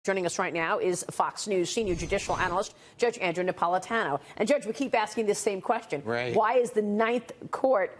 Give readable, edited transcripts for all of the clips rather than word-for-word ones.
Joining us right now is Fox News senior judicial analyst, Judge Andrew Napolitano. And, Judge, we keep asking this same question. Right. Why is the Ninth Court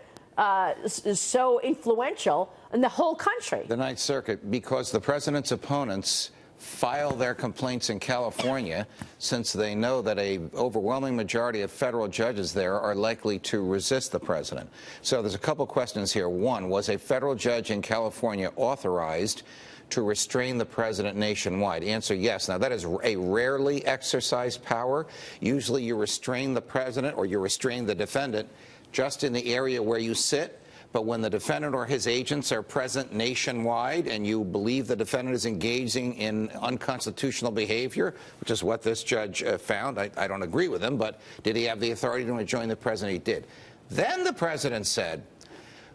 so influential in the whole country? The Ninth Circuit, because the president's opponents file their complaints in California since they know that an overwhelming majority of federal judges there are likely to resist the president. So there's a couple questions here. One, was a federal judge in California authorized to restrain the president nationwide? Answer, yes. Now, that is a rarely exercised power. Usually you restrain the president or you restrain the defendant just in the area where you sit. But when the defendant or his agents are present nationwide and you believe the defendant is engaging in unconstitutional behavior, which is what this judge found, I don't agree with him, but did he have the authority to enjoin the president? He did. Then the president said,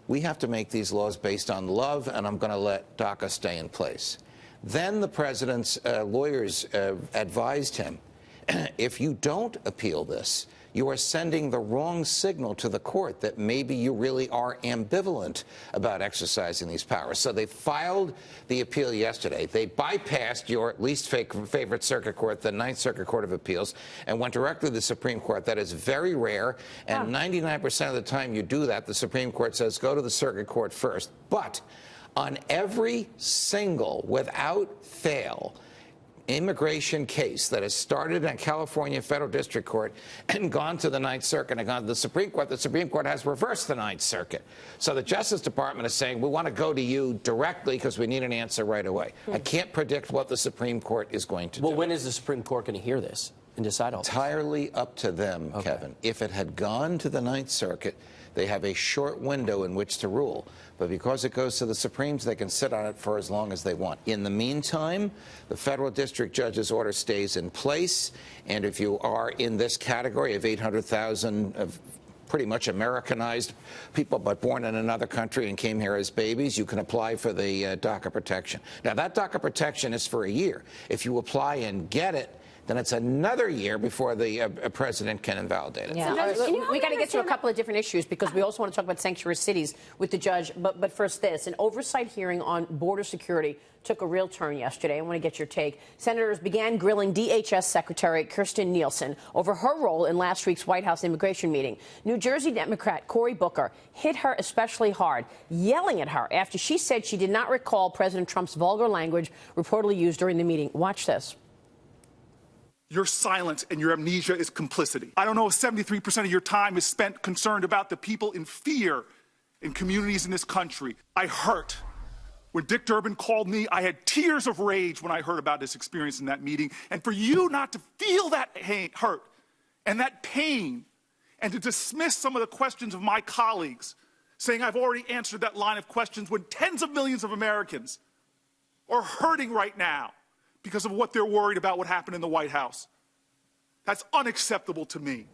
we have to make these laws based on love, and I'm going to let DACA stay in place. Then the president's lawyers advised him, if you don't appeal this, you are sending the wrong signal to the court that maybe you really are ambivalent about exercising these powers. So they filed the appeal yesterday. They bypassed your least favorite circuit court, the Ninth Circuit Court of Appeals, and went directly to the Supreme Court. That is very rare, and 99% of the time you do that, the Supreme Court says go to the circuit court first. But on every single, without fail, immigration case that has started in California Federal District Court and gone to the Ninth Circuit and gone to the Supreme Court has reversed the Ninth Circuit. So the Justice Department is saying, we want to go to you directly because we need an answer right away. I can't predict what the Supreme Court is going to do. Well, when is the Supreme Court going to hear this and decide all this? Entirely up to them, Kevin. If it had gone to the Ninth Circuit, they have a short window in which to rule. But because it goes to the Supremes, they can sit on it for as long as they want. In the meantime, the federal district judge's order stays in place. And if you are in this category of 800,000 of pretty much Americanized people, but born in another country and came here as babies, you can apply for the DACA protection. Now, that DACA protection is for a year. If you apply and get it, then it's another year before the president can invalidate it. Yeah. We got to get to a couple of different issues because we also want to talk about sanctuary cities with the judge. But first this, an oversight hearing on border security took a real turn yesterday. I want to get your take. Senators began grilling DHS Secretary Kirstjen Nielsen over her role in last week's White House immigration meeting. New Jersey Democrat Cory Booker hit her especially hard, yelling at her after she said she did not recall President Trump's vulgar language reportedly used during the meeting. Watch this. Your silence and your amnesia is complicity. I don't know if 73% of your time is spent concerned about the people in fear in communities in this country. I hurt. When Dick Durbin called me, I had tears of rage when I heard about this experience in that meeting. And for you not to feel that hurt and that pain and to dismiss some of the questions of my colleagues, saying I've already answered that line of questions when tens of millions of Americans are hurting right now because of what they're worried about what happened in the White House. That's unacceptable to me.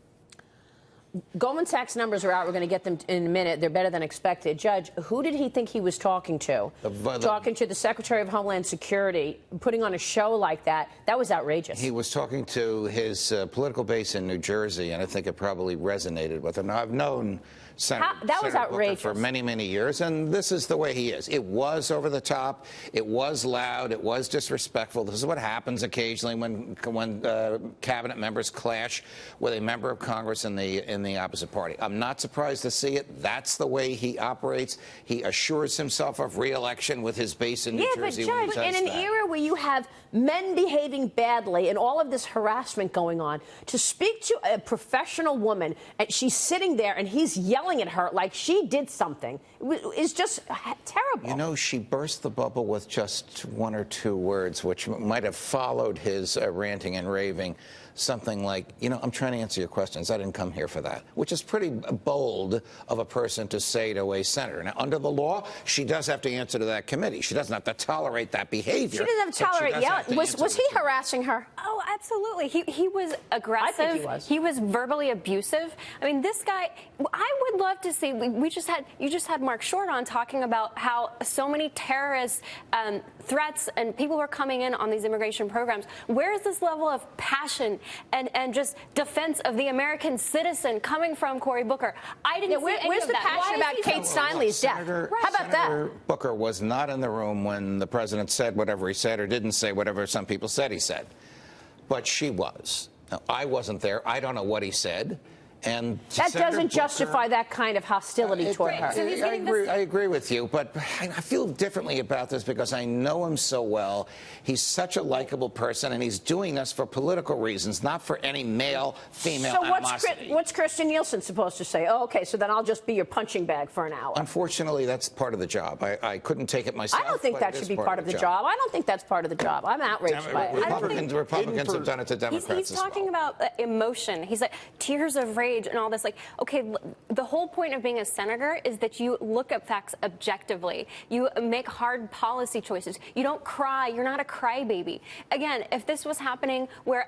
Goldman Sachs numbers are out. We're going to get them in a minute. They're better than expected. Judge, who did he think he was talking to? Talking to the Secretary of Homeland Security, putting on a show like that. That was outrageous. He was talking to his political base in New Jersey, and I think it probably resonated with him. Now, I've known Senator Booker for many, many years, and this is the way he is. It was over the top. It was loud. It was disrespectful. This is what happens occasionally when cabinet members clash with a member of Congress in the opposite party. I'm not surprised to see it. That's the way he operates. He assures himself of re-election with his base in New Jersey. Yeah, but Judge, in an era where you have men behaving badly and all of this harassment going on, to speak to a professional woman and she's sitting there and he's yelling at her like she did something is just terrible. You know, she burst the bubble with just one or two words, which might have followed his ranting and raving. Something like, you know, I'm trying to answer your questions. I didn't come here for that, which is pretty bold of a person to say to a senator. Now, under the law, she does have to answer to that committee. She doesn't have to tolerate that behavior. She doesn't have to tolerate yelling. Was he harassing her? Oh, absolutely. He was aggressive. I think he was. He was verbally abusive. I mean, this guy, I would love to see, you just had Mark Short on talking about how so many terrorist threats and people who are coming in on these immigration programs. Where is this level of passion and just defense of the American citizen coming from Cory Booker. I didn't see any where's of the that. passion Why about is he Kate so- Steinley's death? How about Senator that? Booker was not in the room when the president said whatever he said or didn't say whatever some people said he said. But she was. Now, I wasn't there. I don't know what he said. And That Senator doesn't Booker, justify that kind of hostility toward her. So he's I getting this- agree with you, but I feel differently about this because I know him so well. He's such a likable person, and he's doing this for political reasons, not for any male-female So animosity. what's Kirstjen Nielsen supposed to say? Oh, okay, so then I'll just be your punching bag for an hour. Unfortunately, that's part of the job. I couldn't take it myself. I don't think but that it should is be part of the job. I don't think that's part of the job. I'm outraged by it. Republicans have done it to Democrats He's as well. talking about emotion. He's like tears of rage and all this. Like, okay, the whole point of being a senator is that you look at facts objectively. You make hard policy choices. You don't cry. You're not a crybaby. Again, if this was happening where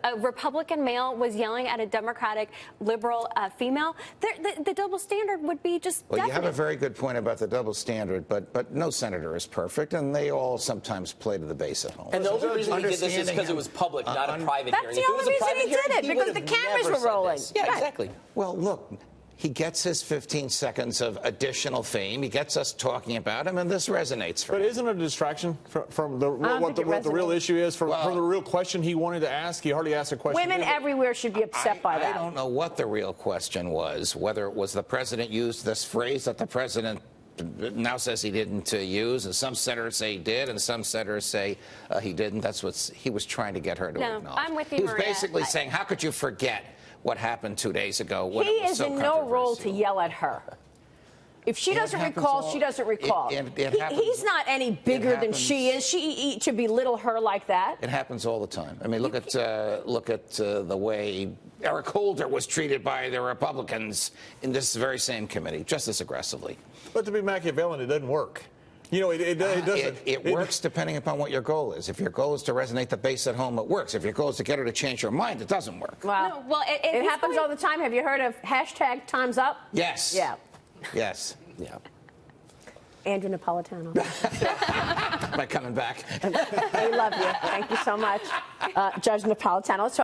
a Republican male was yelling at a Democratic liberal female, the double standard would be just Well, definite. you have a very good point about the double standard, but no senator is perfect, and they all sometimes play to the base at home. And the only reason he did this is Understanding because it him. was public, not a private That's hearing. the If it only was a reason private he did hearing, it, because would the have cameras never were said rolling. this. Yeah, Right. exactly. Well, look, he gets his 15 seconds of additional fame. He gets us talking about him, and this resonates for But him. isn't it a distraction from the, don't what think the it real resonates. issue is, from Well, the real question he wanted to ask? He hardly asked a question. Women everywhere should be upset by that. I don't know what the real question was, whether it was the president used this phrase that the president now says he didn't use, and some senators say he did, and some senators say he didn't. That's what he was trying to get her to No, acknowledge. I'm with you, He was Maria. basically saying, how could you forget what happened 2 days ago when He it was is so in no role to controversial? yell at her. If she doesn't happens recall, all- she doesn't recall. it happens- He's not any bigger than she is. She to belittle her like that. It happens all the time. I mean, look at the way Eric Holder was treated by the Republicans in this very same committee, just as aggressively. But to be Machiavellian, it doesn't work. You know, it doesn't. It works depending upon what your goal is. If your goal is to resonate the base at home, it works. If your goal is to get her to change her mind, it doesn't work. Well, No, well, at it this happens point- all the time. Have you heard of hashtag Time's Up? Yes. Yeah. Yes. Yeah. Andrew Napolitano. Am I coming back? We love you. Thank you so much, Judge Napolitano. So